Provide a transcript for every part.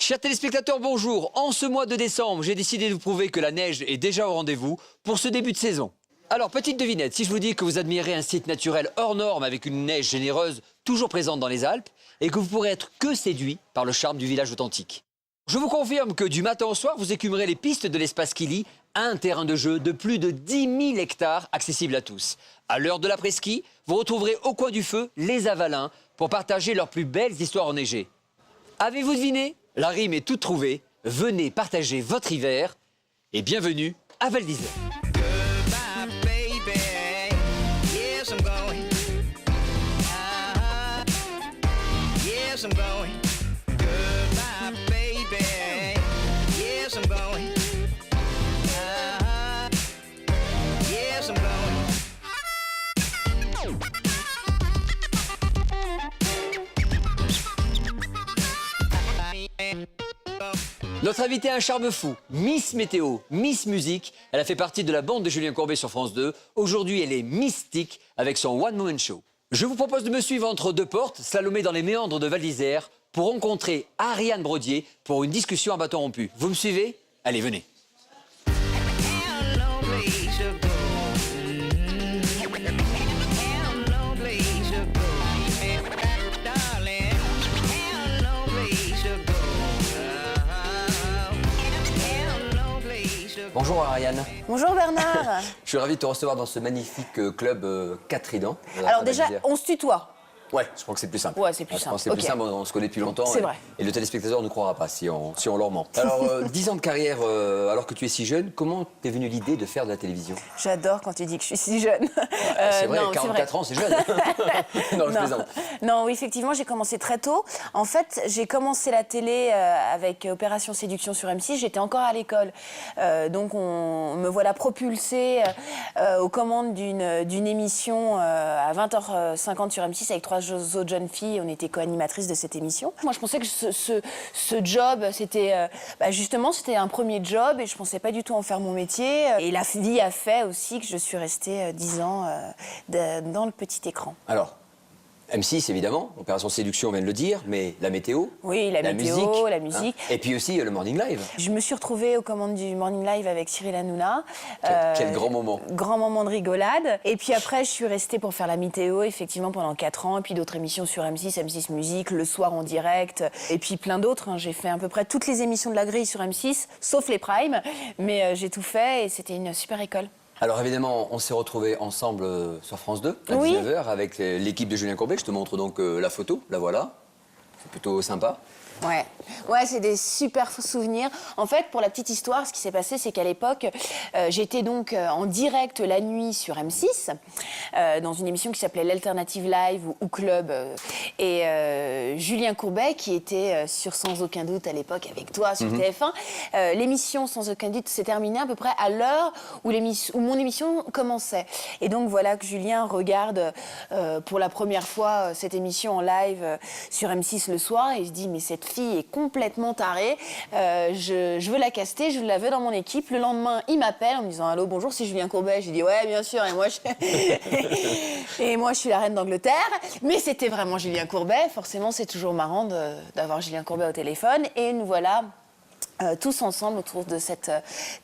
Chers téléspectateurs, bonjour. En ce mois de décembre, j'ai décidé de vous prouver que la neige est déjà au rendez-vous pour ce début de saison. Alors, petite devinette, si je vous dis que vous admirez un site naturel hors norme avec une neige généreuse toujours présente dans les Alpes et que vous pourrez être que séduit par le charme du village authentique. Je vous confirme que du matin au soir, vous écumerez les pistes de l'espace Kili, un terrain de jeu de plus de 10 000 hectares accessible à tous. À l'heure de l'après-ski, vous retrouverez au coin du feu les Avalins pour partager leurs plus belles histoires enneigées. Avez-vous deviné? La rime est toute trouvée. Venez partager votre hiver et bienvenue à Val d'Isère. Notre invitée a un charme fou, Miss Météo, Miss Musique. Elle a fait partie de la bande de Julien Courbet sur France 2. Aujourd'hui, elle est mystique avec son One Woman Show. Je vous propose de me suivre entre deux portes, slalomer dans les méandres de Val d'Isère, pour rencontrer Ariane Brodier pour une discussion à bâton rompu. Vous me suivez? Allez, venez. Bonjour Ariane. Bonjour Bernard. Je suis ravi de te recevoir dans ce magnifique club 4 Tridents. Alors déjà, on se tutoie. Ouais, je crois que c'est plus simple. Ouais, c'est plus Je simple. pense que c'est plus simple, on se connaît depuis longtemps. C'est vrai. Et le téléspectateur ne croira pas si on leur ment. Alors, 10 ans de carrière, alors que tu es si jeune, comment t'es venue l'idée de faire de la télévision? J'adore quand tu dis que je suis si jeune. C'est vrai, non, 44 ans, c'est jeune. Non, je plaisante. Non, oui, effectivement, j'ai commencé très tôt. En fait, j'ai commencé la télé avec Opération Séduction sur M6. J'étais encore à l'école. Donc, me voilà propulsée aux commandes d'une émission à 20h50 sur M6 avec 3 autres jeunes filles. On était co-animatrices de cette émission. Moi, je pensais que ce job, c'était justement, c'était un premier job et je pensais pas du tout en faire mon métier. Et la vie a fait aussi que je suis restée 10 ans dans le petit écran. Alors, M6, évidemment, Opération Séduction, on vient de le dire, mais la météo, oui, la météo, la musique. Hein, et puis aussi le Morning Live. Je me suis retrouvée aux commandes du Morning Live avec Cyril Hanouna. Quel grand moment. Grand moment de rigolade. Et puis après, je suis restée pour faire la météo, effectivement, pendant 4 ans. Et puis d'autres émissions sur M6, M6 Musique, Le Soir en direct. Et puis plein d'autres. J'ai fait à peu près toutes les émissions de la grille sur M6, sauf les primes. Mais j'ai tout fait et c'était une super école. Alors évidemment, on s'est retrouvés ensemble sur France 2 à 19h avec l'équipe de Julien Courbet. Je te montre donc la photo, la voilà. C'est plutôt sympa. Ouais, c'est des super souvenirs. En fait, pour la petite histoire, ce qui s'est passé, c'est qu'à l'époque, j'étais donc en direct la nuit sur M6, dans une émission qui s'appelait l'Alternative Live ou Club. Et Julien Courbet, qui était sur Sans aucun doute à l'époque avec toi sur TF1, l'émission Sans aucun doute s'est terminée à peu près à l'heure où mon émission commençait. Et donc voilà que Julien regarde pour la première fois cette émission en live sur M6 le soir et il se dit mais cette fille est complètement tarée, je veux la caster, je la veux dans mon équipe. Le lendemain, il m'appelle en me disant « Allô, bonjour, c'est Julien Courbet ». J'ai dit « Ouais, bien sûr, et moi, je suis la reine d'Angleterre ». Mais c'était vraiment Julien Courbet. Forcément, c'est toujours marrant d'avoir Julien Courbet au téléphone. Et nous voilà tous ensemble autour de cette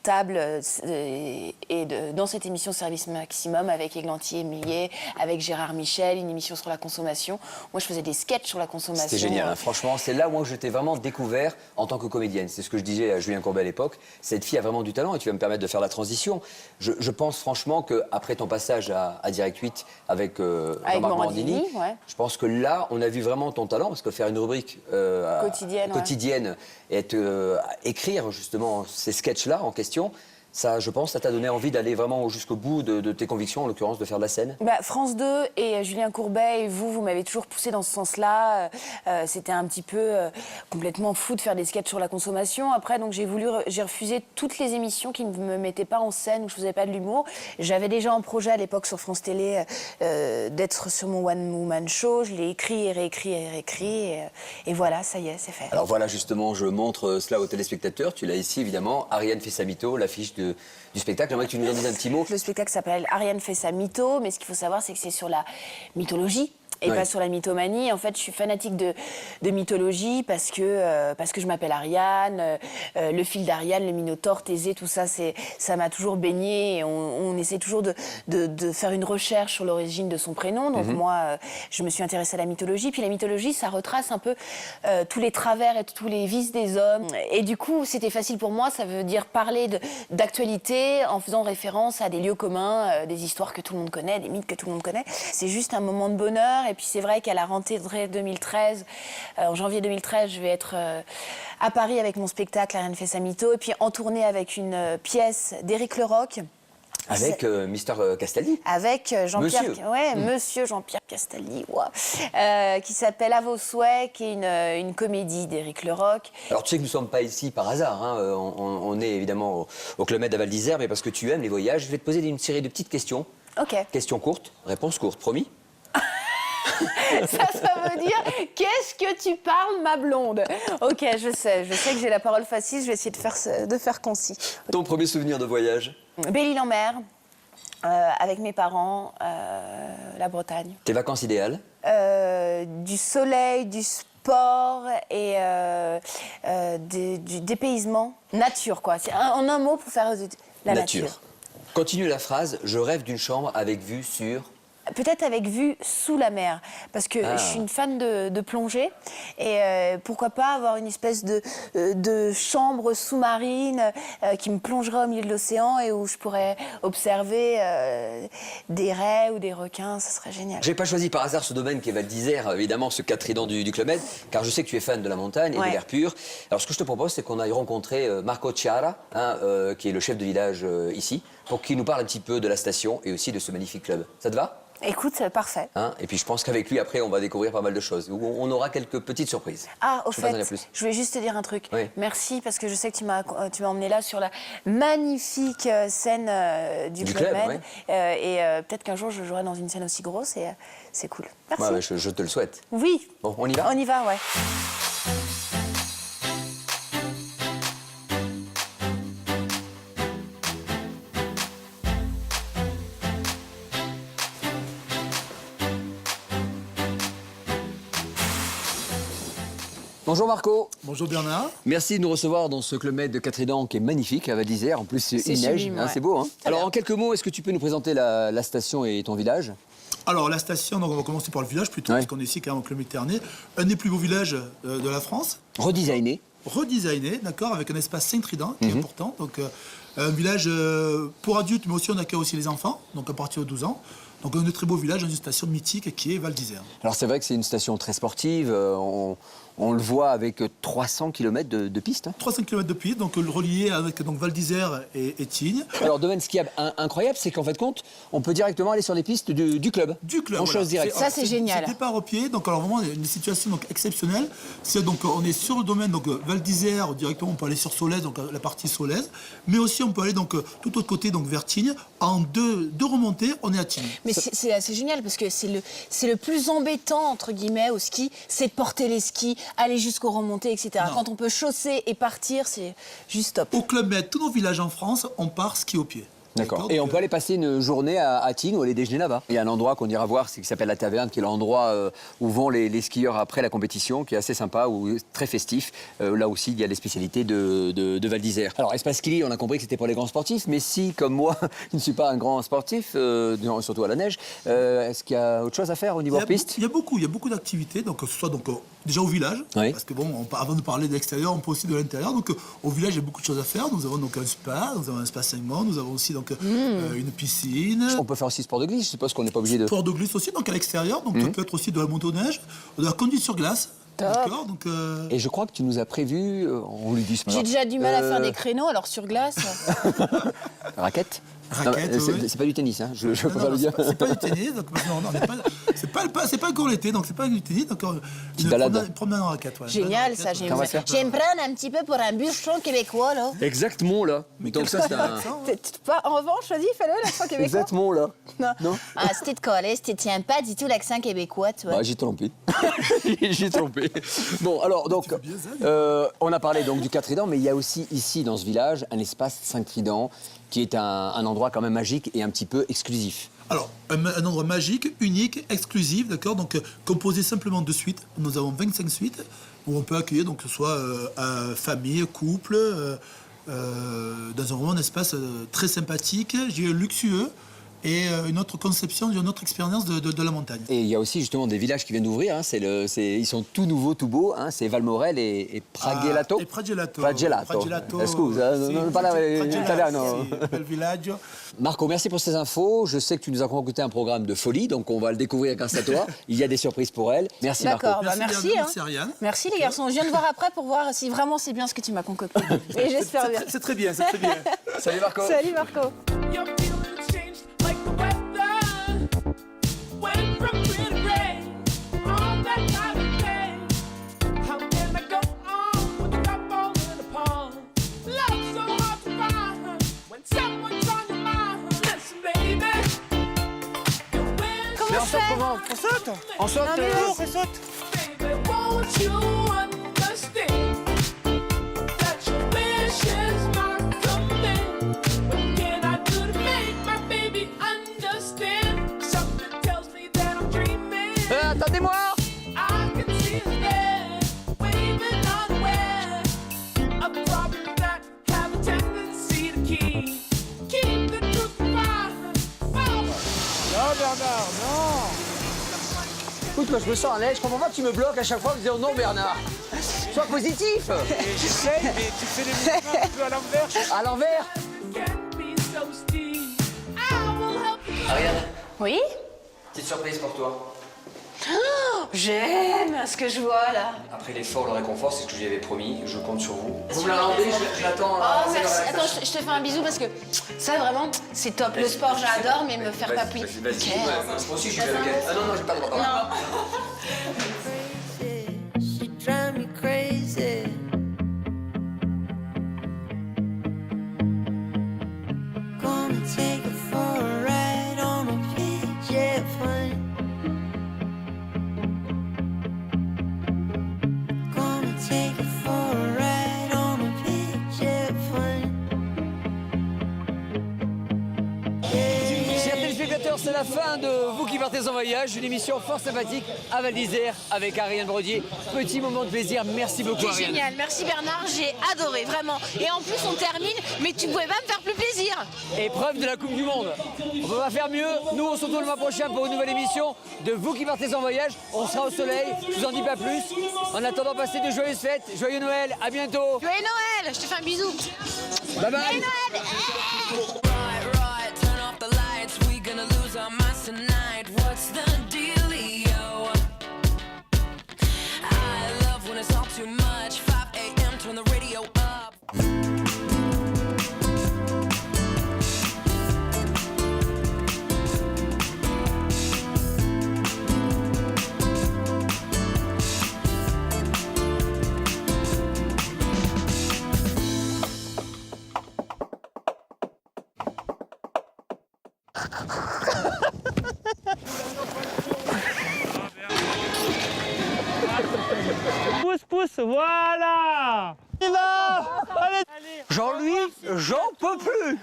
table dans cette émission Service Maximum avec Églantier Millet, avec Gérard Michel, une émission sur la consommation. Moi, je faisais des sketchs sur la consommation. C'était génial, hein. Franchement, c'est là où je t'ai vraiment découvert en tant que comédienne. C'est ce que je disais à Julien Courbet à l'époque. Cette fille a vraiment du talent et tu vas me permettre de faire la transition. Je pense franchement qu'après ton passage à Direct 8 avec Jean-Marc Morandini, je pense que là, on a vu vraiment ton talent parce que faire une rubrique quotidienne et écrire justement ces sketchs-là en question, ça, je pense, ça t'a donné envie d'aller vraiment jusqu'au bout de tes convictions, en l'occurrence de faire de la scène. France 2 et Julien Courbet et vous m'avez toujours poussé dans ce sens-là. C'était un petit peu complètement fou de faire des sketchs sur la consommation. Après, donc j'ai refusé toutes les émissions qui ne me mettaient pas en scène, où je faisais pas de l'humour. J'avais déjà un projet à l'époque sur France Télé d'être sur mon One Woman Show. Je l'ai écrit et réécrit et réécrit. Et voilà, ça y est, c'est fait. Alors voilà, justement, je montre cela aux téléspectateurs. Tu l'as ici, évidemment. Ariane fait sa mytho, l'affiche du spectacle. J'aimerais que tu nous en dises un petit mot. Le spectacle s'appelle Ariane fait sa mytho, mais ce qu'il faut savoir, c'est que c'est sur la mythologie et Ouais. pas sur la mythomanie. En fait, je suis fanatique de mythologie parce que je m'appelle Ariane. Le fil d'Ariane, le Minotaure, Thésée, tout ça, ça m'a toujours baignée. Et on essaie toujours de faire une recherche sur l'origine de son prénom. Donc moi, je me suis intéressée à la mythologie. Puis la mythologie, ça retrace un peu tous les travers et tous les vices des hommes. Et du coup, c'était facile pour moi. Ça veut dire parler d'actualité en faisant référence à des lieux communs, des histoires que tout le monde connaît, des mythes que tout le monde connaît. C'est juste un moment de bonheur. Et puis c'est vrai qu'à la rentrée 2013, en janvier 2013, je vais être à Paris avec mon spectacle Ariane fait sa mytho, et puis en tournée avec une pièce d'Éric Leroc. Avec Mister Castaldi. Avec Jean-Pierre, Monsieur. Monsieur Jean-Pierre Castaldi, qui s'appelle À vos souhaits, qui est une comédie d'Éric Leroc. Alors tu sais que nous ne sommes pas ici par hasard, hein. On est évidemment au Club Med à Val d'Isère, mais parce que tu aimes les voyages, je vais te poser une série de petites questions. Ok. Questions courtes, réponses courtes, promis? Ça veut dire qu'est-ce que tu parles, ma blonde? Ok, je sais que j'ai la parole facile, je vais essayer de faire concis. Ton premier souvenir de voyage? Belle-Île-en-Mer, avec mes parents, la Bretagne. Tes vacances idéales? Du soleil, du sport et du dépaysement. Nature, quoi. C'est en un mot pour faire la nature. Continue la phrase, je rêve d'une chambre avec vue sur... Peut-être avec vue sous la mer, parce que je suis une fan de plongée. Et pourquoi pas avoir une espèce de chambre sous-marine qui me plongerait au milieu de l'océan et où je pourrais observer des raies ou des requins, ça serait génial. J'ai pas choisi par hasard ce domaine qui est Val d'Isère, évidemment, ce quatridan du Club Med, car je sais que tu es fan de la montagne et de l'air pur. Alors ce que je te propose, c'est qu'on aille rencontrer Marco Chiara, qui est le chef de village ici, pour qu'il nous parle un petit peu de la station et aussi de ce magnifique club. Ça te va? Écoute, parfait. Et puis je pense qu'avec lui, après, on va découvrir pas mal de choses. On aura quelques petites surprises. Ah, au Je peux pas en fait, dire plus. je voulais juste te dire un truc. Oui. Merci, parce que je sais que tu m'as emmené là sur la magnifique scène du Club club, Med. Peut-être qu'un jour, je jouerai dans une scène aussi grosse et c'est cool. Merci. Ouais, je te le souhaite. Oui. Bon, on y va? On y va, ouais. Bonjour Marco. Bonjour Bernard. Merci de nous recevoir dans ce Club Med de Quatridan qui est magnifique à Val d'Isère. En plus, il neige, sublime, ouais. c'est beau. Alors, bien. en quelques mots, est-ce que tu peux nous présenter la station et ton village? Alors la station, donc on va commencer par le village plutôt, Ouais. parce qu'on est ici quand même au Club Méditerranée, un des plus beaux villages de la France, Redesigné. redesigné, d'accord, avec un espace 5 tridents qui est important. Donc un village pour adultes, mais aussi on accueille aussi les enfants, donc à partir de 12 ans. Donc un très beau village dans une station mythique qui est Val d'Isère. Alors, c'est vrai que c'est une station très sportive. On le voit avec 300 km de piste. 300 km de piste, donc le relié avec donc, Val d'Isère et Tignes. Alors, domaine skiable incroyable, c'est qu'en fait, compte, on peut directement aller sur les pistes du club. Du club. On voilà. chose directe. Ça, c'est génial. C'est départ au pied, donc alors vraiment une situation donc exceptionnelle. C'est donc on est sur le domaine donc Val d'Isère directement, on peut aller sur Solèze, donc la partie Solèze, mais aussi on peut aller donc tout autre côté donc vers Tignes. En deux remontées, on est à Tignes. Mais c'est assez génial parce que c'est le plus embêtant, entre guillemets, au ski, c'est de porter les skis, aller jusqu'aux remontées, etc. Non. Quand on peut chausser et partir, c'est juste top. Au Club Med, tous nos villages en France, on part ski au pied. D'accord. Et on peut aller passer une journée à Tignes ou aller déjeuner là-bas. Il y a un endroit qu'on ira voir, c'est qui s'appelle la Taverne, qui est l'endroit où vont les skieurs après la compétition, qui est assez sympa, ou très festif. Là aussi, il y a les spécialités de Val d'Isère. Alors, Espace Ski, on a compris que c'était pour les grands sportifs, mais si, comme moi, je ne suis pas un grand sportif, surtout à la neige, est-ce qu'il y a autre chose à faire au niveau piste? Il y a beaucoup d'activités, donc que ce soit donc déjà au village, Oui. parce que bon, avant de parler de l'extérieur, on peut aussi de l'intérieur. Donc au village, il y a beaucoup de choses à faire. Nous avons donc un spa, nous avons un spa saignement, nous avons aussi donc une piscine. On peut faire aussi sport de glisse, je suppose qu'on n'est pas obligé de... Sport de glisse aussi, donc à l'extérieur. Donc ça peut être aussi de la motoneige, de la conduite sur glace. D'accord, donc Et je crois que tu nous as prévu, on lui dit ce J'ai déjà du mal à faire des créneaux, alors sur glace. Raquette. Raquette, Non, oui. c'est pas du tennis, hein. je peux non, pas le dire. c'est pas du tennis, donc non, c'est pas encore l'été, donc c'est pas du tennis, donc Tu te balades. une promenade en raquette. Ouais. Génial, ça, j'aime Comment ça. faire J'aime prendre un petit peu pour un bûcheron québécois, là. Exactement là. Donc ça, c'est un... En revanche, vas-y, fais-le, l'accent québécois. Exactement là. Non. Ah, c'était de coller, c'était tiens pas du tout l'accent québécois, tu vois. Bah, j'ai trompé. J'ai trompé. Bon, alors, donc, on a parlé donc du Quatridan, mais il y a aussi ici, dans ce village, un espace 5 tridents qui est un endroit quand même magique et un petit peu exclusif. Alors, un endroit magique, unique, exclusif, d'accord, donc composé simplement de suites. Nous avons 25 suites où on peut accueillir, donc, que ce soit famille, couple, dans un espace très sympathique, je dirais luxueux, et une autre conception, une autre expérience de la montagne. Et il y a aussi justement des villages qui viennent d'ouvrir. Hein. Ils sont tout nouveaux, tout beaux. Hein. C'est Valmorel et Pragelato. Et Pragelato. Pragelato. Scusa, non parla italiano. Bel villaggio. Marco, merci pour ces infos. Je sais que tu nous as concocté un programme de folie, donc on va le découvrir grâce à toi. Il y a des surprises pour elle. Merci Marco. D'accord, Merci, merci. Ariane. Merci les garçons. Je viens de voir après pour voir si vraiment c'est bien ce que tu m'as concocté. Et j'espère bien. C'est très bien, c'est très bien. Salut Marco. Salut Marco. Your feelings changed like the weather. Went from pretty gray on that time of day. How can I go on with the cup all in the palm? Love's so hard to find when someone's on your mind. Listen, baby, you wish, Comment on fait? Comment? On saute? On saute. Non, mais oui, On saute? baby, won't you understand that your wishes might come in? What can I do to make my baby understand? Something tells me that I'm dreaming. Attendez-moi. I can see his head waving unaware of problems that have a tendency to keep the truth behind. Non, Bernard, non! Écoute, moi je me sens à l'aise. Je comprends pas que tu me bloques à chaque fois en disant non Bernard. Sois positif. Et j'essaye, mais tu fais les mouvements un peu à l'envers. À l'envers. Can be so steep. I will help you. Ariane, Oui? petite surprise pour toi. J'aime ce que je vois là. Après l'effort, le réconfort, c'est ce que je lui avais promis. Je compte sur vous. Vous me la rendez, je l'attends. Oh merci. Attends, je te fais un bisou parce que ça vraiment, c'est top. Le sport, j'adore, mais me faire papouiller. Vas-y. Moi aussi, je suis avec elle. Ah non, j'ai pas le droit. She drive me crazy. Gonna take her for a ride on a PJ fun. Gonna take her for a ride on a PJ fun. Chers téléspectateurs, c'est la fin de Vous qui partez en voyage, une émission fort sympathique à Val d'Isère avec Ariane Brodier. Petit moment de plaisir, merci beaucoup C'est Ariane. génial, merci Bernard, j'ai adoré, vraiment. Et en plus, on termine, mais tu pouvais pas me faire plus plaisir. Épreuve de la Coupe du Monde. On peut pas faire mieux. Nous, on se retrouve le mois prochain pour une nouvelle émission de Vous qui partez en voyage. On sera au soleil, je vous en dis pas plus. En attendant, passez de joyeuses fêtes, joyeux Noël, à bientôt. Joyeux Noël, je te fais un bisou. Bye bye. Joyeux Noël. Right, turn off the lights. We gonna lose our minds tonight. What's the dealio? I love when it's all too much. 5 a.m. Turn the radio up. Pousse, voilà! Il va! Allez! Jean-Louis, j'en peux plus.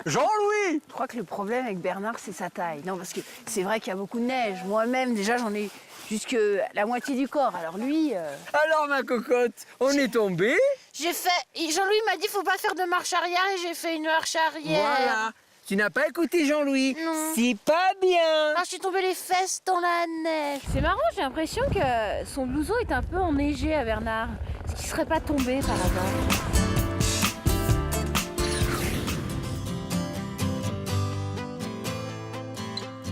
Jean-Louis. Je crois que le problème avec Bernard, c'est sa taille. Non, parce que c'est vrai qu'il y a beaucoup de neige. Moi-même, déjà, j'en ai jusque la moitié du corps. Alors lui... Alors ma cocotte, on est tombé. J'ai fait... Jean-Louis m'a dit, faut pas faire de marche arrière et j'ai fait une marche arrière. Voilà. Tu n'as pas écouté Jean-Louis. Non. C'est pas bien. Ah, je suis tombée les fesses dans la neige. C'est marrant, j'ai l'impression que son blouson est un peu enneigé à Bernard. Est-ce qu'il serait pas tombé par hasard?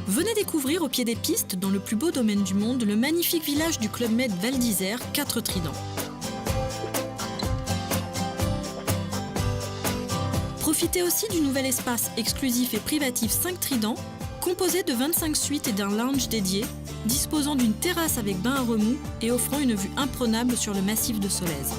Venez découvrir au pied des pistes, dans le plus beau domaine du monde, le magnifique village du Club Med Val d'Isère, 4 Tridents. Profitez aussi du nouvel espace exclusif et privatif 5 Tridents, composé de 25 suites et d'un lounge dédié, disposant d'une terrasse avec bain à remous et offrant une vue imprenable sur le massif de Solèze.